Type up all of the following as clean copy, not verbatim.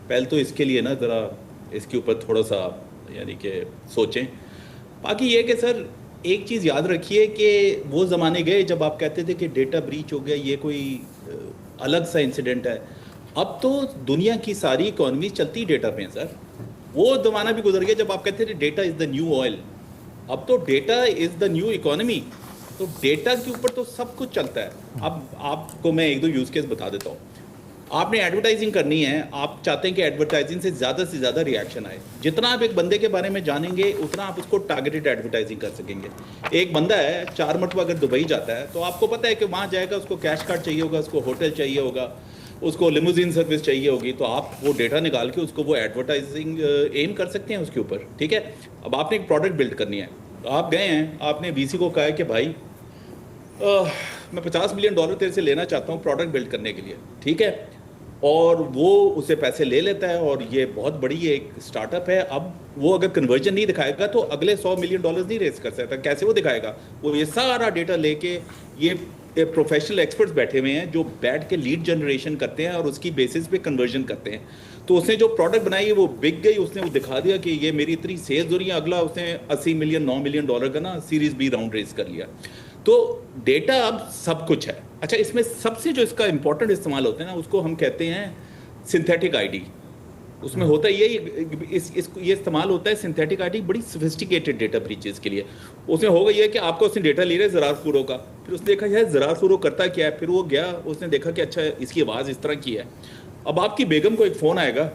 पहले तो इसके लिए ना ज़रा इसके ऊपर थोड़ा सा यानी कि सोचें। बाकी ये कि सर एक चीज़ याद रखिए कि वो ज़माने गए जब आप कहते थे कि डेटा ब्रीच हो गया, ये कोई अलग सा इंसिडेंट है। अब तो दुनिया की सारी इकोनॉमी चलती डेटा पे है सर। वो ज़माना भी गुजर गया जब आप कहते थे data is the new oil. अब तो data is the new economy. तो डेटा के ऊपर तो सब कुछ चलता है। अब आपको मैं एक दो यूज़ केस बता देता हूँ। आपने एडवर्टाइजिंग करनी है, आप चाहते हैं कि एडवर्टाइजिंग से ज़्यादा रिएक्शन आए। जितना आप एक बंदे के बारे में जानेंगे उतना आप उसको टारगेटेड एडवर्टाइजिंग कर सकेंगे। एक बंदा है 4 मरतबा अगर दुबई जाता है तो आपको पता है कि वहाँ जाएगा, उसको कैश कार्ड चाहिए होगा, उसको होटल चाहिए होगा, उसको लिमोजिन सर्विस चाहिए होगी। तो आप वो डेटा निकाल के उसको वो एडवर्टाइजिंग एम कर सकते हैं उसके ऊपर, ठीक है। अब आपने एक प्रोडक्ट बिल्ड करनी है, तो आप गए हैं, आपने वीसी को कहा है कि भाई मैं $50 मिलियन तेरे से लेना चाहता हूँ प्रोडक्ट बिल्ड करने के लिए, ठीक है। और वो उसे पैसे ले लेता है और ये बहुत बड़ी एक स्टार्टअप है। अब वो अगर कन्वर्जन नहीं दिखाएगा तो अगले $100 मिलियन नहीं रेस कर सकता। कैसे वो दिखाएगा? वो ये सारा डेटा लेके, ये प्रोफेशनल एक्सपर्ट्स बैठे हुए हैं जो बैठ के लीड जनरेशन करते हैं और उसकी बेसिस पे कन्वर्जन करते हैं। तो उसने जो प्रोडक्ट बनाई है वो बिक गई, उसने वो दिखा दिया कि ये मेरी इतनी सेल्स हो रही है। अगला उसने 80 मिलियन $9 मिलियन का ना सीरीज बी राउंड रेस कर लिया। तो डेटा अब सब कुछ है। अच्छा, इसमें सबसे जो इसका इंपॉर्टेंट इस्तेमाल होता है ना, उसको हम कहते हैं सिंथेटिक आईडी। उसमें होता है ये ये इस्तेमाल होता है सिंथेटिक आईडी बड़ी सोफिस्टिकेटेड डेटा ब्रीचेस के लिए। उसमें होगा ये कि आपको उसने डेटा ले रहा है ज़रारपुरों का, फिर उसने देखा यार ज़रारपुरों करता क्या है, फिर वो गया, उसने देखा कि अच्छा इसकी आवाज़ इस तरह की है। अब आपकी बेगम को एक फ़ोन आएगा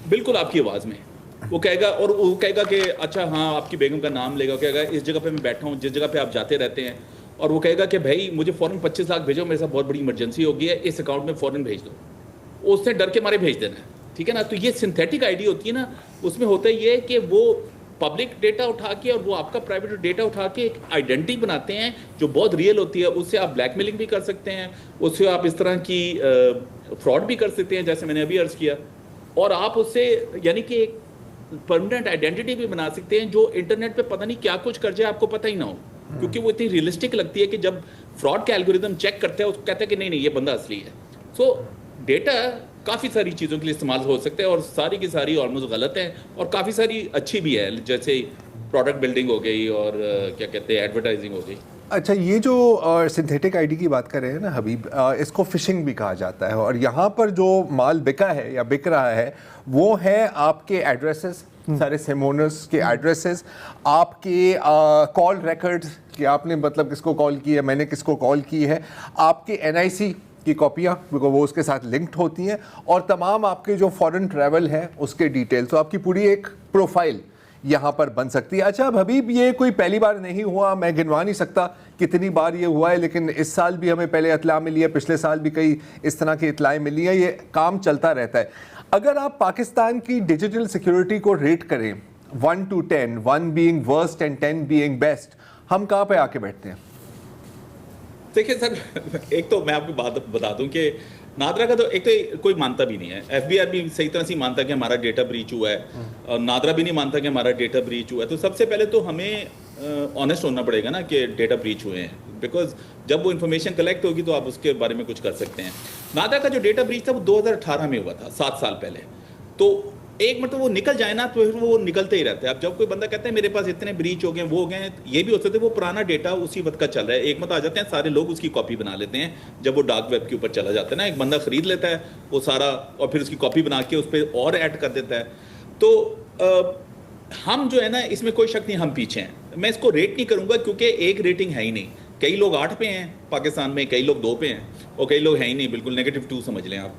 बिल्कुल आपकी आवाज़ में, वो कहेगा, और वो कहेगा कि अच्छा हाँ, आपकी बेगम का नाम लेगा, कहेगा इस जगह पे मैं बैठा हूँ जिस जगह पे आप जाते रहते हैं, और वो कहेगा कि भाई मुझे फ़ौरन 25 लाख भेजो, मेरे साथ बहुत बड़ी इमरजेंसी हो गई है, इस अकाउंट में फ़ौरन भेज दो। उसने डर के मारे भेज देना है, ठीक है ना। तो ये सिंथेटिक आईडी होती है ना, उसमें होता है ये कि वो पब्लिक डेटा उठा के और वो आपका प्राइवेट डेटा उठा के एक आइडेंटिटी बनाते हैं जो बहुत रियल होती है। उससे आप ब्लैकमेलिंग भी कर सकते हैं, उससे आप इस तरह की फ्रॉड भी कर सकते हैं जैसे मैंने अभी अर्ज़ किया। और आप उससे यानी कि एक परमानेंट आइडेंटिटी भी बना सकते हैं जो इंटरनेट पे पता नहीं क्या कुछ कर जाए, आपको पता ही ना हो, क्योंकि वो इतनी रियलिस्टिक लगती है कि जब फ्रॉड का एल्गोरिदम चेक करता है उसको कहता है कि नहीं नहीं ये बंदा असली है। सो डेटा काफ़ी सारी चीज़ों के लिए इस्तेमाल हो सकते हैं और सारी की सारी ऑलमोस्ट गलत है और काफ़ी सारी अच्छी भी है, जैसे प्रोडक्ट बिल्डिंग हो गई और क्या कहते हैं एडवर्टाइजिंग हो गई। अच्छा, ये जो सिंथेटिक आईडी की बात कर रहे हैं ना हबीब, इसको फिशिंग भी कहा जाता है। और यहाँ पर जो माल बिका है या बिक रहा है वो है आपके एड्रेसेस, सारे सेमोनर्स के एड्रेसेस, आपके कॉल रिकॉर्ड्स कि आपने मतलब किसको कॉल की है, मैंने किसको कॉल की है, आपके एनआईसी की कॉपियाँ वो उसके साथ लिंक्ड होती हैं, और तमाम आपके जो फॉरेन ट्रैवल है उसके डिटेल्स। तो आपकी पूरी एक प्रोफाइल यहाँ पर बन सकती है। अच्छा, अब हबीब ये कोई पहली बार नहीं हुआ, मैं गिनवा नहीं सकता कितनी बार ये हुआ है, लेकिन इस साल भी हमें पहले इतला मिली है, पिछले साल भी कई इस तरह की इतलाएँ मिली हैं। ये काम चलता रहता है। अगर आप पाकिस्तान की डिजिटल सिक्योरिटी को रेट करें 1 to 10, 1 being worst and 10 being best, हम कहाँ पे आके बैठते हैं? देखिए सर, एक तो मैं आपको बात बता दूं कि नादरा का तो एक तो कोई मानता भी नहीं है, एफबीआई भी सही तरह से मानता कि हमारा डेटा ब्रीच हुआ है, और नादरा भी नहीं मानता कि हमारा डेटा ब्रीच हुआ है। तो सबसे पहले तो हमें ऑनेस्ट होना पड़ेगा ना कि डेटा ब्रीच हुए हैं, बिकॉज जब वो इन्फॉर्मेशन कलेक्ट होगी तो आप उसके बारे में कुछ कर सकते हैं। नादरा का जो डेटा ब्रीच था वो 2018 में हुआ था, 7 साल पहले। तो एक मतलब वो निकल जाए ना तो फिर वो निकलते ही रहते हैं। अब जब कोई बंदा कहता है मेरे पास इतने ब्रीच हो गए, वो हो गए, ये भी हो सकते वो पुराना डेटा उसी वक्त का चल रहा है, एक मत आ जाते हैं सारे लोग उसकी कॉपी बना लेते हैं। जब वो डार्क वेब के ऊपर चला जाता है ना, एक बंदा खरीद लेता है वो सारा और फिर उसकी कॉपी बना के उस पर और ऐड कर देता है। तो हम जो है ना, इसमें कोई शक नहीं हम पीछे हैं। मैं इसको रेट नहीं करूँगा क्योंकि एक रेटिंग है ही नहीं। कई लोग 8 पे हैं पाकिस्तान में, कई लोग 2 पे हैं और कई लोग हैं ही नहीं, बिल्कुल -2 समझ लें आप।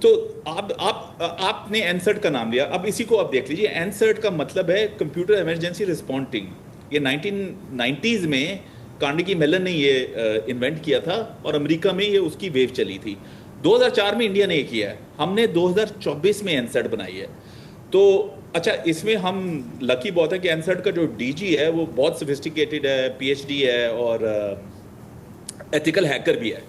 तो आपने एनसर्ट का नाम लिया, अब इसी को आप देख लीजिए। एनसर्ट का मतलब है कंप्यूटर इमरजेंसी रिस्पॉन्डिंग। ये 1990s में कार्नेगी मेलन ने ये इन्वेंट किया था और अमेरिका में ये उसकी वेव चली थी। 2004 में इंडिया ने ये किया है, हमने 2024 में एनसर्ट बनाई है। तो अच्छा, इसमें हम लकी बहुत है कि एनसर्ट का जो डीजी है वो बहुत सोफिस्टिकेटेड है, पीएचडी है और एथिकल हैकर भी है।